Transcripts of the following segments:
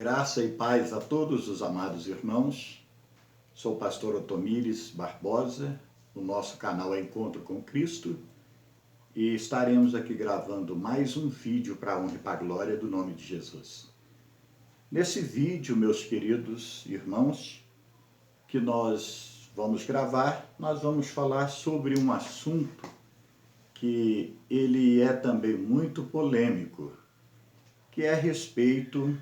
Graça e paz a todos os amados irmãos. Sou o pastor Otomires Barbosa, o nosso canal é Encontro com Cristo, e estaremos aqui gravando mais um vídeo para a honra e para a glória do nome de Jesus. Nesse vídeo, meus queridos irmãos, que nós vamos gravar, nós vamos falar sobre um assunto que ele é também muito polêmico, que é a respeito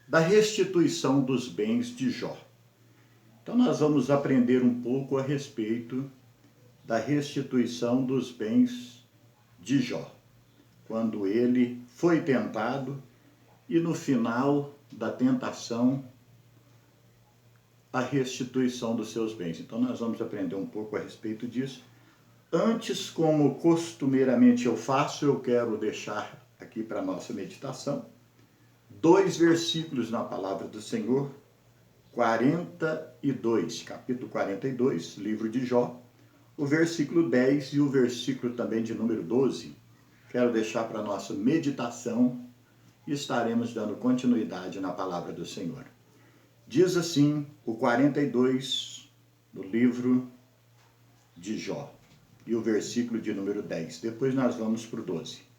da restituição dos bens de Jó. Então nós vamos aprender um pouco a respeito da restituição dos bens de Jó, quando ele foi tentado e no final da tentação a restituição dos seus bens. Então nós vamos aprender um pouco a respeito disso. Antes, como costumeiramente eu faço, eu quero deixar aqui para a nossa meditação 2 versículos na palavra do Senhor, 42, capítulo 42, livro de Jó, o versículo 10 e o versículo também de número 12. Quero deixar para a nossa meditação e estaremos dando continuidade na palavra do Senhor. Diz assim o 42 do livro de Jó e o versículo de número 10. Depois nós vamos para o 12.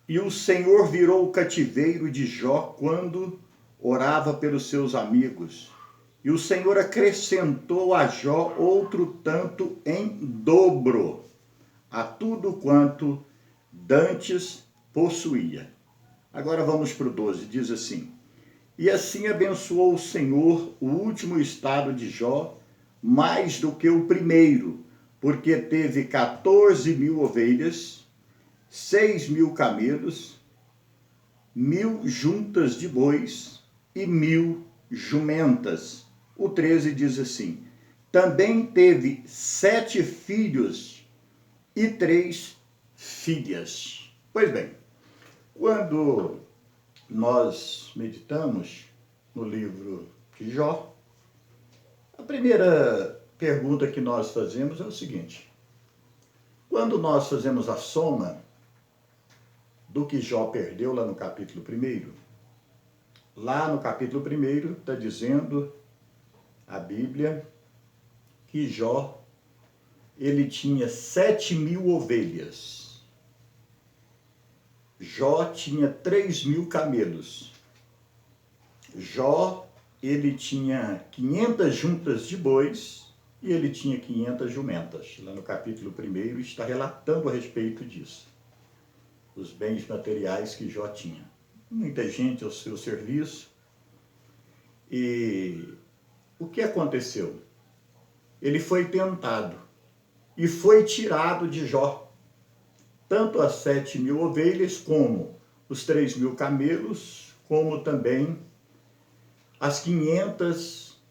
E o Senhor virou o cativeiro de Jó quando orava pelos seus amigos. E o Senhor acrescentou a Jó outro tanto em dobro a tudo quanto dantes possuía. Agora vamos para o 12, diz assim: E assim abençoou o Senhor o último estado de Jó, mais do que o primeiro, porque teve 14.000 ovelhas, 6.000 camelos, 1.000 juntas de bois e 1.000 jumentas. O 13 diz assim: Também teve 7 filhos e 3 filhas. Pois bem, quando nós meditamos no livro de Jó, a primeira pergunta que nós fazemos é o seguinte: quando nós fazemos a soma do que Jó perdeu lá no capítulo 1, lá no capítulo 1 está dizendo a Bíblia que Jó, ele tinha 7.000 ovelhas. Jó tinha 3.000 camelos. Jó, ele tinha 500 juntas de bois e ele tinha 500 jumentas. Lá no capítulo 1 está relatando a respeito disso, os bens materiais que Jó tinha. Muita gente ao seu serviço. E o que aconteceu? Ele foi tentado e foi tirado de Jó tanto as 7.000 ovelhas, como os 3.000 camelos, como também as 500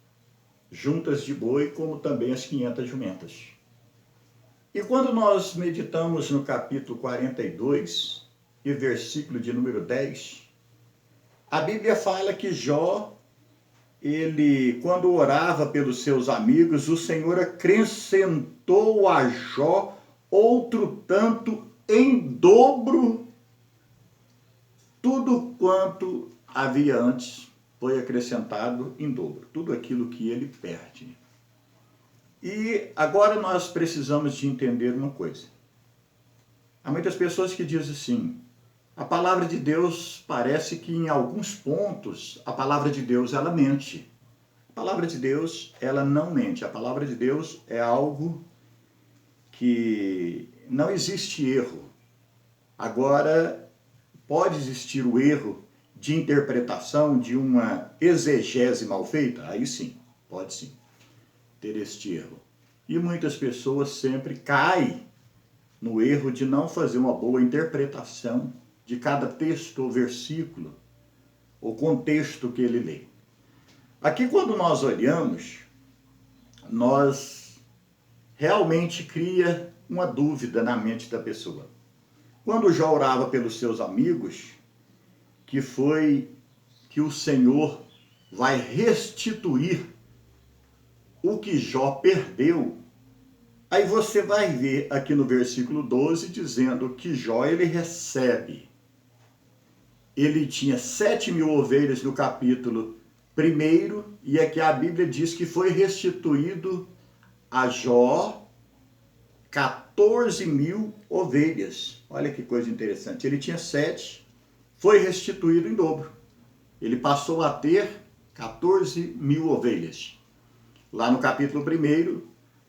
juntas de boi, como também as 500 jumentas. E quando nós meditamos no capítulo 42 e versículo de número 10, a Bíblia fala que Jó, ele, quando orava pelos seus amigos, o Senhor acrescentou a Jó outro tanto em dobro. Tudo quanto havia antes foi acrescentado em dobro, tudo aquilo que ele perde. E agora nós precisamos de entender uma coisa. Há muitas pessoas que dizem assim: a palavra de Deus parece que em alguns pontos a palavra de Deus ela mente. A palavra de Deus ela não mente. A palavra de Deus é algo que não existe erro. Agora, pode existir o erro de interpretação, de uma exegese mal feita? Aí sim, pode sim ter este erro. E muitas pessoas sempre caem no erro de não fazer uma boa interpretação de cada texto ou versículo, ou contexto que ele lê. Aqui, quando nós olhamos, nós realmente cria uma dúvida na mente da pessoa. Quando Jó orava pelos seus amigos, que foi que o Senhor vai restituir o que Jó perdeu, aí você vai ver aqui no versículo 12 dizendo que Jó ele recebe ele tinha 7.000 ovelhas no capítulo 1, e aqui a Bíblia diz que foi restituído a Jó 14.000 ovelhas. Olha que coisa interessante. Ele tinha 7, foi restituído em dobro. Ele passou a ter 14.000 ovelhas. Lá no capítulo 1,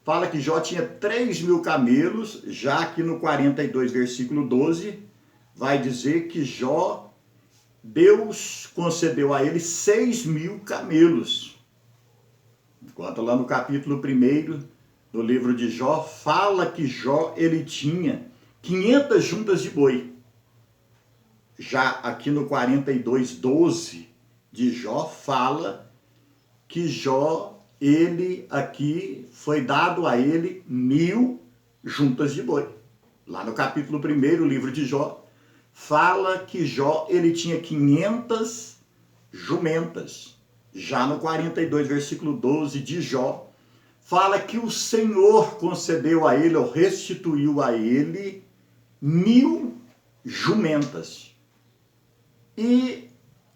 fala que Jó tinha 3.000 camelos, já que no 42, versículo 12, vai dizer que Deus concedeu a ele 6.000 camelos. Enquanto lá no capítulo 1 do livro de Jó, fala que Jó ele tinha 500 juntas de boi. Já aqui no 42, 12 de Jó, fala que Jó, ele aqui, foi dado a ele 1.000 juntas de boi. Lá no capítulo 1, o livro de Jó, fala que Jó, ele tinha 500 jumentas. Já no 42, versículo 12 de Jó, fala que o Senhor concedeu a ele, ou restituiu a ele, 1.000 jumentas. E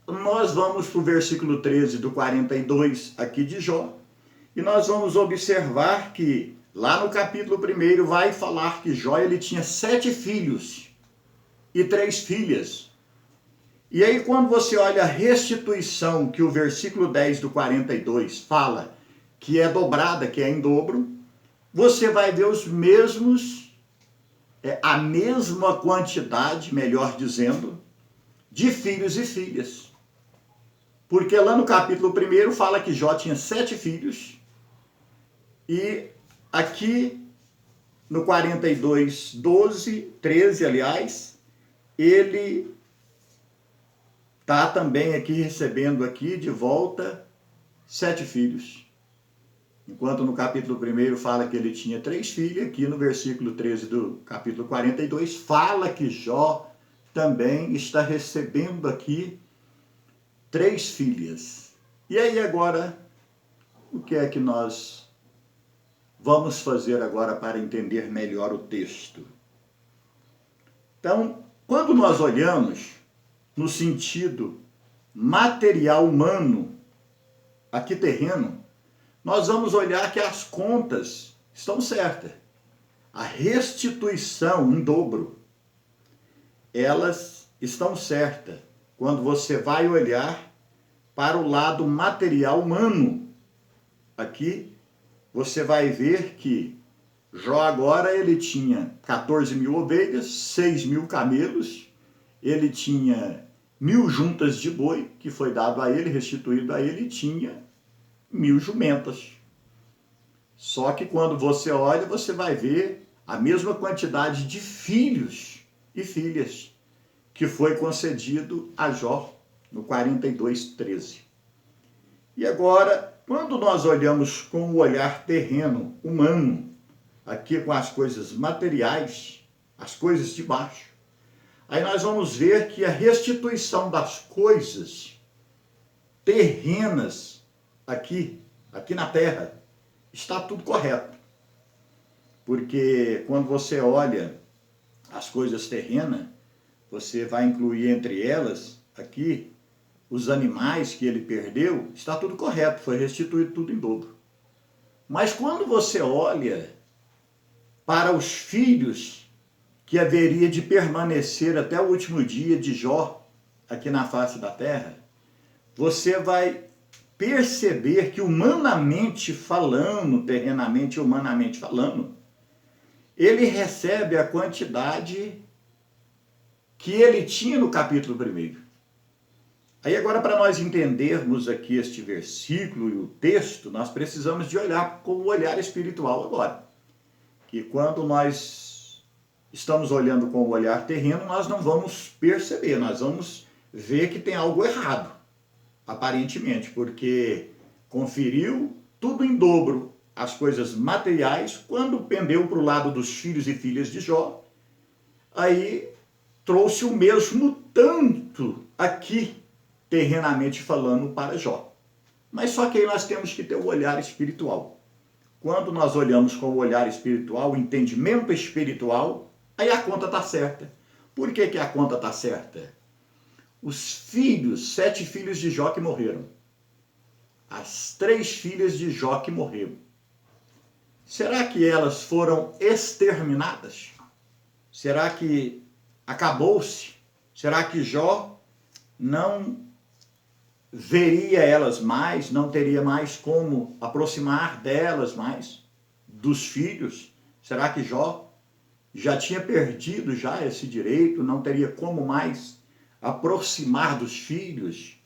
nós vamos para o versículo 13 do 42 aqui de Jó, e nós vamos observar que lá no capítulo 1 vai falar que Jó ele tinha 7 filhos e 3 filhas. E aí quando você olha a restituição que o versículo 10 do 42 fala que é dobrada, que é em dobro, você vai ver os mesmos, a mesma quantidade, melhor dizendo, de filhos e filhas. Porque lá no capítulo 1 fala que Jó tinha 7 filhos, e aqui no 42, 12, 13, aliás, ele está também aqui recebendo aqui de volta 7 filhos. Enquanto no capítulo 1 fala que ele tinha 3 filhas, aqui no versículo 13 do capítulo 42 fala que Jó também está recebendo aqui 3 filhas. E aí agora, o que é que nós vamos fazer agora para entender melhor o texto? Então, quando nós olhamos no sentido material humano, aqui terreno, nós vamos olhar que as contas estão certas. A restituição em dobro, elas estão certas quando você vai olhar para o lado material humano. Aqui você vai ver que Jó agora ele tinha 14.000 ovelhas, 6.000 camelos, ele tinha 1.000 juntas de boi, que foi dado a ele, restituído a ele, e tinha 1.000 jumentas. Só que quando você olha, você vai ver a mesma quantidade de filhos e filhas que foi concedido a Jó no 42, 13. E agora, quando nós olhamos com o olhar terreno, humano, aqui com as coisas materiais, as coisas de baixo, aí nós vamos ver que a restituição das coisas terrenas aqui na terra, está tudo correto. Porque quando você olha as coisas terrenas, você vai incluir entre elas aqui os animais que ele perdeu, está tudo correto, foi restituído tudo em dobro. Mas quando você olha para os filhos que haveria de permanecer até o último dia de Jó aqui na face da terra, você vai perceber que humanamente falando, terrenamente, humanamente falando, ele recebe a quantidade que ele tinha no capítulo 1. Aí agora, para nós entendermos aqui este versículo e o texto, nós precisamos de olhar com o olhar espiritual agora. Que quando nós estamos olhando com o olhar terreno, nós não vamos perceber, nós vamos ver que tem algo errado, aparentemente, porque conferiu tudo em dobro, as coisas materiais, quando pendeu para o lado dos filhos e filhas de Jó, aí trouxe o mesmo tanto aqui, terrenamente falando, para Jó. Mas só que aí nós temos que ter o olhar espiritual. Quando nós olhamos com o olhar espiritual, o entendimento espiritual, aí a conta está certa. Por que a conta está certa? os filhos, 7 filhos de Jó que morreram. As 3 filhas de Jó que morreram. Será que elas foram exterminadas? Será que acabou-se? Será que Jó não veria elas mais, não teria mais como aproximar delas mais, dos filhos? Será que Jó já tinha perdido já esse direito, não teria como mais aproximar dos filhos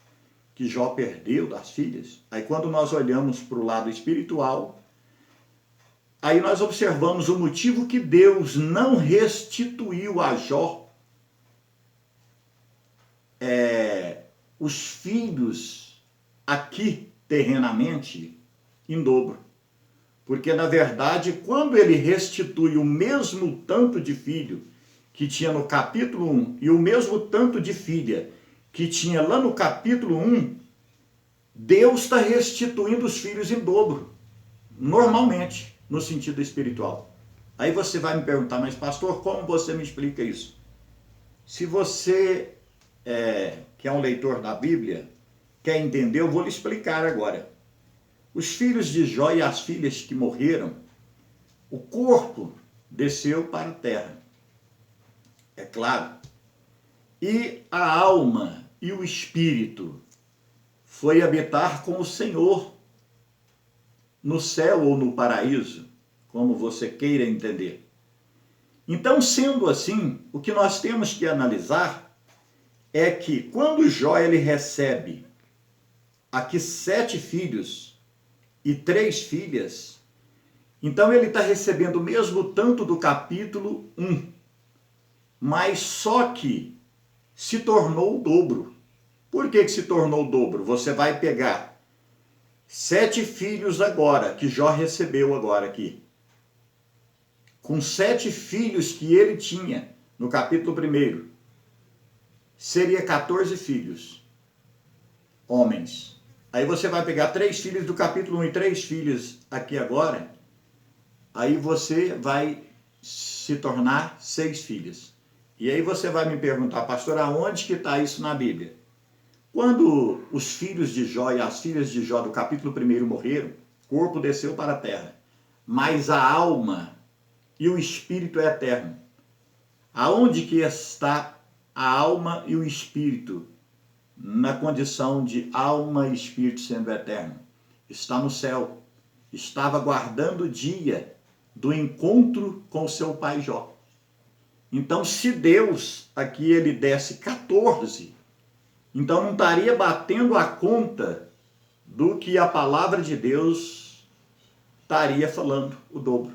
que Jó perdeu, das filhas? Aí quando nós olhamos para o lado espiritual, aí nós observamos o motivo que Deus não restituiu a Jó os filhos aqui terrenamente em dobro. Porque, na verdade, quando ele restitui o mesmo tanto de filho que tinha no capítulo 1 e o mesmo tanto de filha que tinha lá no capítulo 1, Deus está restituindo os filhos em dobro, normalmente, no sentido espiritual. Aí você vai me perguntar, mas pastor, como você me explica isso? Se você que é um leitor da Bíblia, quer entender, eu vou lhe explicar agora. Os filhos de Jó e as filhas que morreram, o corpo desceu para a terra, é claro, e a alma e o espírito foi habitar com o Senhor no céu ou no paraíso, como você queira entender. Então, sendo assim, o que nós temos que analisar é que quando Jó ele recebe aqui 7 filhos e 3 filhas, então ele está recebendo o mesmo tanto do capítulo 1, mas só que se tornou o dobro. Por que se tornou o dobro? Você vai pegar 7 filhos agora, que Jó recebeu agora aqui, com 7 filhos que ele tinha no capítulo 1, seria 14 filhos, homens. Aí você vai pegar 3 filhos do capítulo 1 e 3 filhas aqui agora, aí você vai se tornar 6 filhas. E aí você vai me perguntar, pastor, aonde que está isso na Bíblia? Quando os filhos de Jó e as filhas de Jó do capítulo 1 morreram, o corpo desceu para a terra, mas a alma e o espírito é eterno. Aonde que está a alma e o espírito na condição de alma e espírito sendo eterno? Está no céu. Estava aguardando o dia do encontro com seu pai Jó. Então, se Deus aqui ele desse 14, então não estaria batendo a conta do que a palavra de Deus estaria falando, o dobro.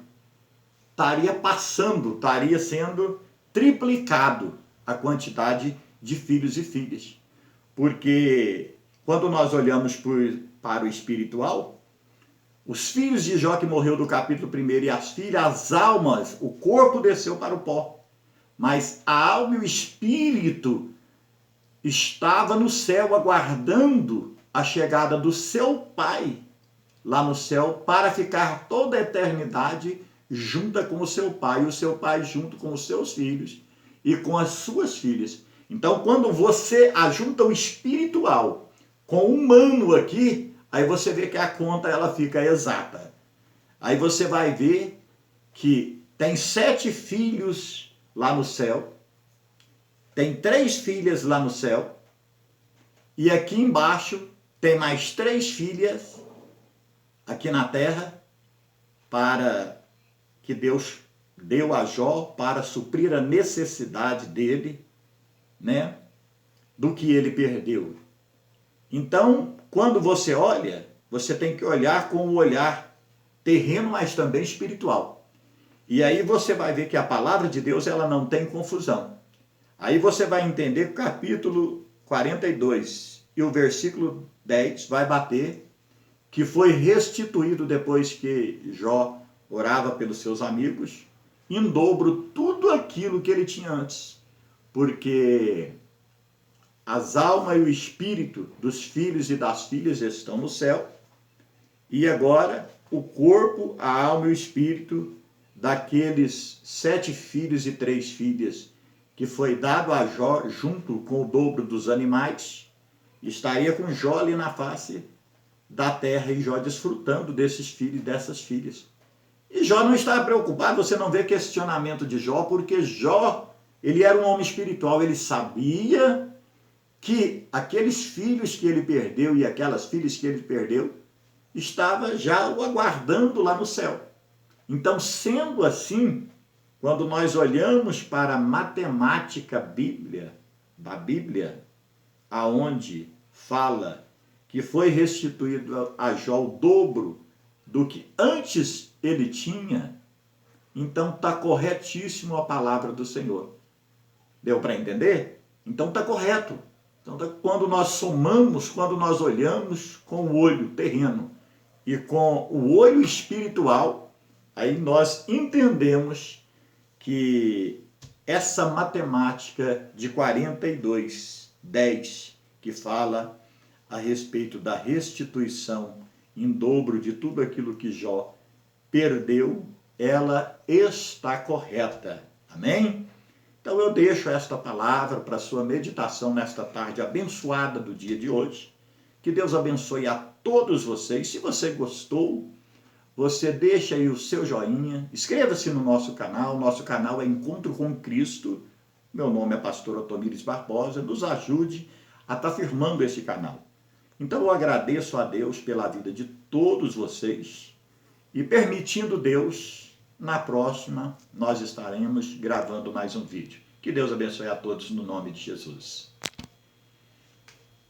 Estaria passando, estaria sendo triplicado a quantidade de filhos e filhas. Porque quando nós olhamos para o espiritual, os filhos de Jó que morreu do capítulo 1 e as filhas, as almas, o corpo desceu para o pó. Mas a alma e o espírito estava no céu aguardando a chegada do seu pai lá no céu para ficar toda a eternidade junta com o seu pai, e o seu pai junto com os seus filhos e com as suas filhas. Então, quando você ajunta o espiritual com o humano aqui, aí você vê que a conta ela fica exata. Aí você vai ver que tem 7 filhos lá no céu, tem 3 filhas lá no céu, e aqui embaixo tem mais 3 filhas aqui na terra, para que Deus deu a Jó para suprir a necessidade dele, né, do que ele perdeu. Então, quando você olha, você tem que olhar com o olhar terreno, mas também espiritual. E aí você vai ver que a palavra de Deus ela não tem confusão. Aí você vai entender que o capítulo 42 e o versículo 10 vai bater que foi restituído depois que Jó orava pelos seus amigos, em dobro tudo aquilo que ele tinha antes. Porque as almas e o espírito dos filhos e das filhas estão no céu, e agora o corpo, a alma e o espírito daqueles 7 filhos e 3 filhas que foi dado a Jó junto com o dobro dos animais, estaria com Jó ali na face da terra e Jó desfrutando desses filhos e dessas filhas. E Jó não estava preocupado, você não vê questionamento de Jó, porque Jó, ele era um homem espiritual, ele sabia que aqueles filhos que ele perdeu e aquelas filhas que ele perdeu, estava já o aguardando lá no céu. Então, sendo assim, quando nós olhamos para a matemática da Bíblia, aonde fala que foi restituído a Jó o dobro do que antes ele tinha, então está corretíssimo a palavra do Senhor. Deu para entender? Então está correto. Então, quando nós somamos, quando nós olhamos com o olho terreno e com o olho espiritual, aí nós entendemos que essa matemática de 42, 10, que fala a respeito da restituição em dobro de tudo aquilo que Jó perdeu, ela está correta. Amém? Então eu deixo esta palavra para sua meditação nesta tarde abençoada do dia de hoje. Que Deus abençoe a todos vocês. Se você gostou, você deixa aí o seu joinha, inscreva-se no nosso canal é Encontro com Cristo. Meu nome é pastor Otomires Barbosa, nos ajude a estar firmando esse canal. Então eu agradeço a Deus pela vida de todos vocês e permitindo Deus, na próxima nós estaremos gravando mais um vídeo. Que Deus abençoe a todos no nome de Jesus.